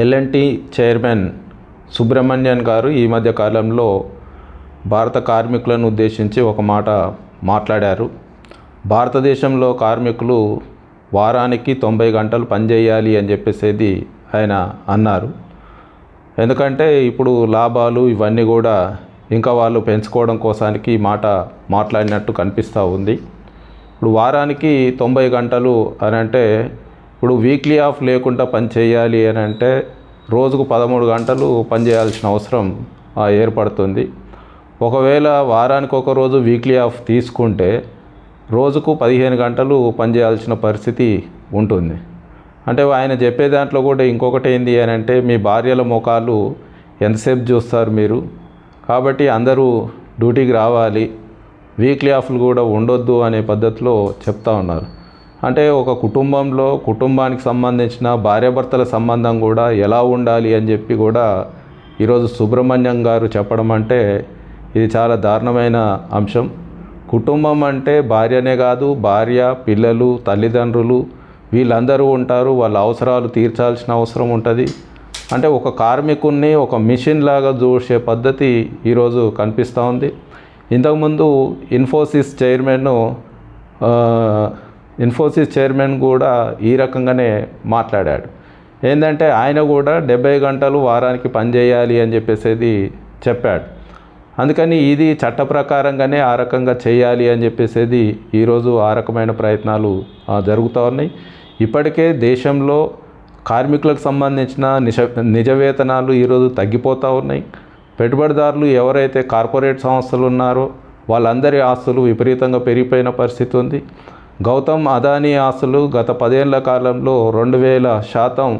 L&T chairman Subramanian గారు ఈ మధ్య కాలంలో భారత కార్మికులను ఉద్దేశించి ఒక మాట మాట్లాడారు. భారతదేశంలో కార్మికులు వారానికి 90 గంటలు పనిచేయాలి అని చెప్పేసి ఆయన అన్నారు. ఎందుకంటే ఇప్పుడు లాభాలు ఇవన్నీ కూడా ఇంకా వాళ్ళు పెంచుకోవడం కోసానికి ఈ మాట మాట్లాడినట్టు కనిపిస్తూ ఉంది. ఇప్పుడు వారానికి 90 గంటలు అని అంటే ఇప్పుడు వీక్లీ ఆఫ్ లేకుండా పని చేయాలి అని అంటే రోజుకు 13 గంటలు పని చేయాల్సిన అవసరం ఏర్పడుతుంది. ఒకవేళ వారానికి ఒక రోజు వీక్లీ ఆఫ్ తీసుకుంటే రోజుకు 15 గంటలు పనిచేయాల్సిన పరిస్థితి ఉంటుంది. అంటే ఆయన చెప్పే దాంట్లో కూడా ఇంకొకటి ఏంది అని అంటే మీ భార్యల ముఖాలు ఎంతసేపు చూస్తారు మీరు, కాబట్టి అందరూ డ్యూటీకి రావాలి, వీక్లీ ఆఫ్లు కూడా ఉండొద్దు అనే పద్ధతిలో చెప్తా ఉన్నారు. అంటే ఒక కుటుంబానికి సంబంధించిన భార్యాభర్తల సంబంధం కూడా ఎలా ఉండాలి అని చెప్పి కూడా ఈరోజు సుబ్రహ్మణ్యం గారు చెప్పడం అంటే ఇది చాలా దారుణమైన అంశం. కుటుంబం అంటే భార్యనే కాదు, భార్య, పిల్లలు, తల్లిదండ్రులు వీళ్ళందరూ ఉంటారు. వాళ్ళ అవసరాలు తీర్చాల్సిన అవసరం ఉంటుంది. అంటే ఒక కార్మికుడిని ఒక మిషన్ లాగా చూసే పద్ధతి ఈరోజు కనిపిస్తూ ఉంది. ఇంతకుముందు ఇన్ఫోసిస్ చైర్మన్ కూడా ఈ రకంగానే మాట్లాడాడు. ఏంటంటే ఆయన కూడా 70 గంటలు వారానికి పనిచేయాలి అని చెప్పేసి చెప్పాడు. అందుకని ఇది చట్ట ప్రకారంగానే ఆ రకంగా చేయాలి అని చెప్పేసి ఈరోజు ఆ రకమైన ప్రయత్నాలు జరుగుతూ ఉన్నాయి. ఇప్పటికే దేశంలో కార్మికులకు సంబంధించిన నిజ వేతనాలు ఈరోజు తగ్గిపోతూ ఉన్నాయి. పెట్టుబడిదారులు ఎవరైతే కార్పొరేట్ సంస్థలు ఉన్నారో వాళ్ళందరి ఆస్తులు విపరీతంగా పెరిగిపోయిన పరిస్థితి ఉంది. గౌతమ్ అదానీ ఆస్తులు గత 10 ఏళ్ల కాలంలో 2000%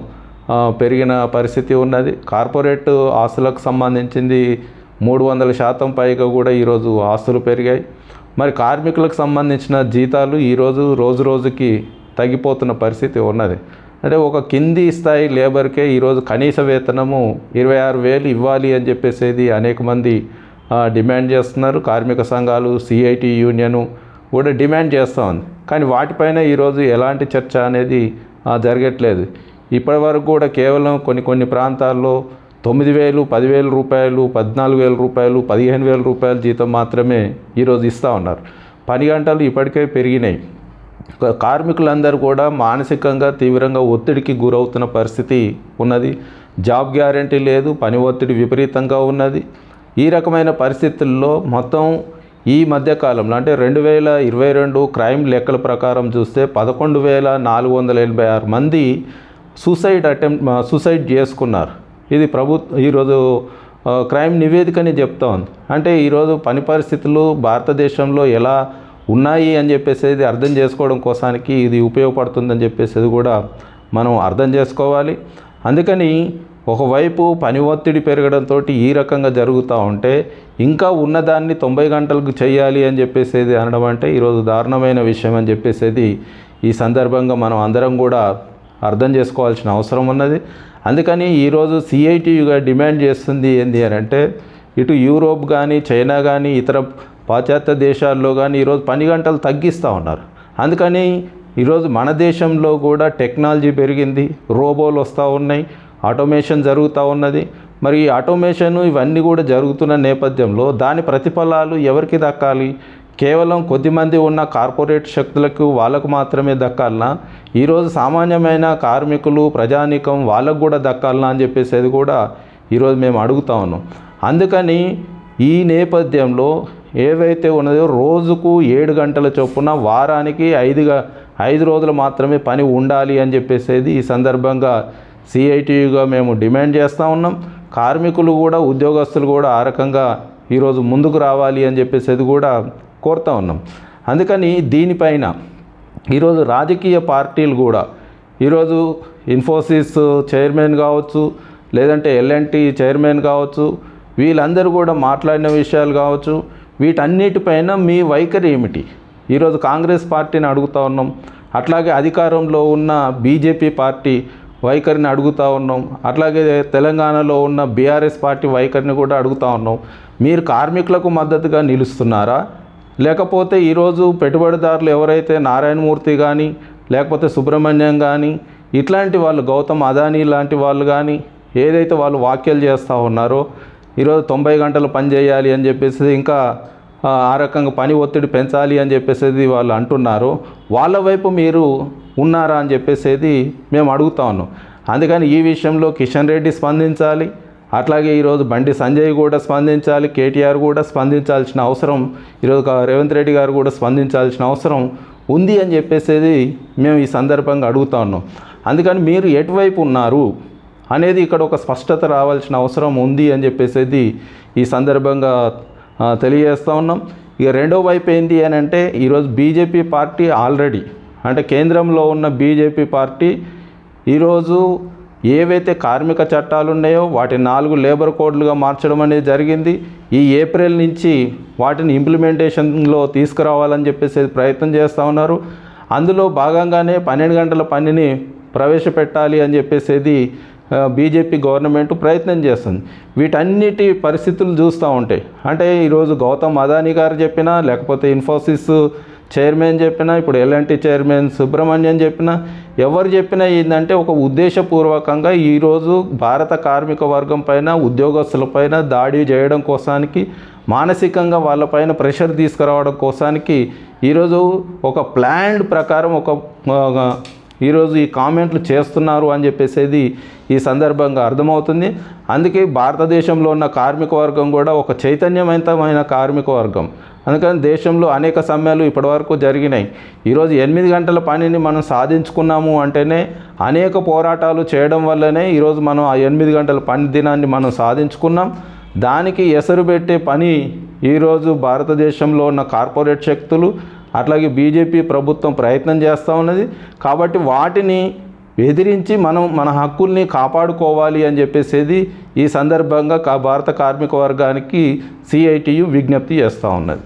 పెరిగిన పరిస్థితి ఉన్నది. కార్పొరేట్ ఆస్తులకు సంబంధించింది 300% పైగా కూడా ఈరోజు ఆస్తులు పెరిగాయి. మరి కార్మికులకు సంబంధించిన జీతాలు ఈరోజు రోజుకి తగ్గిపోతున్న పరిస్థితి ఉన్నది. అంటే ఒక కింది స్థాయి లేబర్కే ఈరోజు కనీస వేతనము 26,000 ఇవ్వాలి అని చెప్పేసి అనేక మంది డిమాండ్ చేస్తున్నారు. కార్మిక సంఘాలు, సిఐటి యూనియను కూడా డిమాండ్ చేస్తూ ఉంది. కానీ వాటిపైన ఈరోజు ఎలాంటి చర్చ అనేది జరగట్లేదు. ఇప్పటి వరకు కూడా కేవలం కొన్ని ప్రాంతాల్లో 9,000, 10,000 రూపాయలు, 14,000 రూపాయలు, 15,000 రూపాయల జీతం మాత్రమే ఈరోజు ఇస్తూ ఉన్నారు. పని గంటలు ఇప్పటికే పెరిగినాయి. కార్మికులందరూ కూడా మానసికంగా తీవ్రంగా ఒత్తిడికి గురవుతున్న పరిస్థితి ఉన్నది. జాబ్ గ్యారంటీ లేదు, పని ఒత్తిడి విపరీతంగా ఉన్నది. ఈ రకమైన పరిస్థితుల్లో మొత్తం ఈ మధ్యకాలంలో అంటే 2022 క్రైమ్ లెక్కల ప్రకారం చూస్తే 11,486 మంది సూసైడ్ చేసుకున్నారు. ఇది ఈరోజు క్రైమ్ నివేదికని చెప్తా ఉంది. అంటే ఈరోజు పని పరిస్థితులు భారతదేశంలో ఎలా ఉన్నాయి అని చెప్పేసి అర్థం చేసుకోవడం కోసానికి ఇది ఉపయోగపడుతుందని చెప్పేసి కూడా మనం అర్థం చేసుకోవాలి. అందుకని ఒకవైపు పని ఒత్తిడి పెరగడంతో ఈ రకంగా జరుగుతూ ఉంటే ఇంకా ఉన్నదాన్ని 90 గంటలకు చేయాలి అని చెప్పేసి అనడం అంటే ఈరోజు దారుణమైన విషయం అని చెప్పేసి ఈ సందర్భంగా మనం అందరం కూడా అర్థం చేసుకోవాల్సిన అవసరం ఉన్నది. అందుకని ఈరోజు సిఐటియుగా డిమాండ్ చేస్తుంది ఏంటి అని అంటే ఇటు యూరోప్ కానీ, చైనా కానీ, ఇతర పాశ్చాత్య దేశాల్లో కానీ ఈరోజు పని గంటలు తగ్గిస్తూ ఉన్నారు. అందుకని ఈరోజు మన దేశంలో కూడా టెక్నాలజీ పెరిగింది, రోబోలు వస్తూ ఉన్నాయి, ఆటోమేషన్ జరుగుతూ ఉన్నది. మరి ఈ ఆటోమేషన్ ఇవన్నీ కూడా జరుగుతున్న నేపథ్యంలో దాని ప్రతిఫలాలు ఎవరికి దక్కాలి? కేవలం కొద్దిమంది ఉన్న కార్పొరేట్ శక్తులకు వాళ్ళకు మాత్రమే దక్కాలనా? ఈరోజు సామాన్యమైన కార్మికులు, ప్రజానీకం వాళ్ళకు కూడా దక్కాలనా అని చెప్పేసి కూడా ఈరోజు మేము అడుగుతా ఉన్నాం. అందుకని ఈ నేపథ్యంలో ఏవైతే ఉన్నదో రోజుకు 7 గంటల చొప్పున వారానికి 5 రోజులు మాత్రమే పని ఉండాలి అని చెప్పేసి ఈ సందర్భంగా సిఐటియుగా మేము డిమాండ్ చేస్తూ ఉన్నాం. కార్మికులు కూడా, ఉద్యోగస్తులు కూడా ఆ రకంగా ఈరోజు ముందుకు రావాలి అని చెప్పేసి కూడా కోరుతూ ఉన్నాం. అందుకని దీనిపైన ఈరోజు రాజకీయ పార్టీలు కూడా ఈరోజు ఇన్ఫోసిస్ చైర్మన్ కావచ్చు, లేదంటే ఎల్ఎన్టీ చైర్మన్ కావచ్చు, వీళ్ళందరూ కూడా మాట్లాడిన విషయాలు కావచ్చు, వీటన్నిటిపైన మీ వైఖరి ఏమిటి? ఈరోజు కాంగ్రెస్ పార్టీని అడుగుతూ ఉన్నాం. అట్లాగే అధికారంలో ఉన్న బీజేపీ పార్టీ వైఖరిని అడుగుతూ ఉన్నాం. అట్లాగే తెలంగాణలో ఉన్న బీఆర్ఎస్ పార్టీ వైఖరిని కూడా అడుగుతూ ఉన్నాం. మీరు కార్మికులకు మద్దతుగా నిలుస్తున్నారా? లేకపోతే ఈరోజు పెట్టుబడిదారులు ఎవరైతే నారాయణమూర్తి కానీ, లేకపోతే సుబ్రహ్మణ్యం కానీ, ఇట్లాంటి వాళ్ళు గౌతమ్ అదానీ లాంటి వాళ్ళు కానీ ఏదైతే వాళ్ళు వ్యాఖ్యలు చేస్తూ ఉన్నారో ఈరోజు 90 గంటలు పని చేయాలి అని చెప్పేసి ఇంకా ఆ రకంగా పని ఒత్తిడి పెంచాలి అని చెప్పేసి వాళ్ళు అంటున్నారు, వాళ్ళ వైపు మీరు ఉన్నారా అని చెప్పేసి మేము అడుగుతా ఉన్నాం. అందుకని ఈ విషయంలో కిషన్ రెడ్డి స్పందించాలి, అట్లాగే ఈరోజు బండి సంజయ్ కూడా స్పందించాలి, కేటీఆర్ కూడా స్పందించాల్సిన అవసరం, ఈరోజు రేవంత్ రెడ్డి గారు కూడా స్పందించాల్సిన అవసరం ఉంది అని చెప్పేసి మేము ఈ సందర్భంగా అడుగుతా ఉన్నాం. అందుకని మీరు ఎటువైపు ఉన్నారు అనేది ఇక్కడ ఒక స్పష్టత రావాల్సిన అవసరం ఉంది అని చెప్పేసి ఈ సందర్భంగా తెలియజేస్తూ ఉన్నాం. ఇక రెండో వైపు ఏంటి అని అంటే ఈరోజు బీజేపీ పార్టీ ఆల్రెడీ అంటే కేంద్రంలో ఉన్న బీజేపీ పార్టీ ఈరోజు ఏవైతే కార్మిక చట్టాలు ఉన్నాయో వాటిని 4 లేబర్ కోడ్లుగా మార్చడం అనేది జరిగింది. ఈ ఏప్రిల్ నుంచి వాటిని ఇంప్లిమెంటేషన్లో తీసుకురావాలని చెప్పేసి ప్రయత్నం చేస్తూ ఉన్నారు. అందులో భాగంగానే 12 గంటల పనిని ప్రవేశపెట్టాలి అని చెప్పేసి బీజేపీ గవర్నమెంట్ ప్రయత్నం చేస్తుంది. వీటన్నిటి పరిస్థితులు చూస్తూ ఉంటాయి. అంటే ఈరోజు గౌతమ్ అదానీ గారు చెప్పినా, లేకపోతే ఇన్ఫోసిస్ చైర్మన్ చెప్పినా, ఇప్పుడు ఎల్ఎన్టీ చైర్మన్ సుబ్రహ్మణ్యం చెప్పినా, ఎవరు చెప్పినా ఏంటంటే ఒక ఉద్దేశపూర్వకంగా ఈరోజు భారత కార్మిక వర్గం పైన, ఉద్యోగస్తులపైన దాడి చేయడం కోసానికి, మానసికంగా వాళ్ళపైన ప్రెషర్ తీసుకురావడం కోసానికి ఈరోజు ఒక ప్లాన్డ్ ప్రకారం ఈరోజు ఈ కామెంట్లు చేస్తున్నారు అని చెప్పేసి ఈ సందర్భంగా అర్థమవుతుంది. అందుకే భారతదేశంలో ఉన్న కార్మిక వర్గం కూడా ఒక చైతన్యవంతమైన కార్మిక వర్గం. అందుకని దేశంలో అనేక సమ్మెలు ఇప్పటివరకు జరిగినాయి. ఈరోజు 8 గంటల పనిని మనం సాధించుకున్నాము అంటేనే అనేక పోరాటాలు చేయడం వల్లనే ఈరోజు మనం ఆ 8 గంటల పని దినాన్ని మనం సాధించుకున్నాం. దానికి ఎసరు పెట్టే పని ఈరోజు భారతదేశంలో ఉన్న కార్పొరేట్ శక్తులు అట్లాగే బీజేపీ ప్రభుత్వం ప్రయత్నం చేస్తూ ఉన్నది. కాబట్టి వాటిని ఎదిరించి మనం మన హక్కుల్ని కాపాడుకోవాలి అని చెప్పేసి ఈ సందర్భంగా భారత కార్మిక వర్గానికి సిఐటియు విజ్ఞప్తి చేస్తూ ఉన్నది.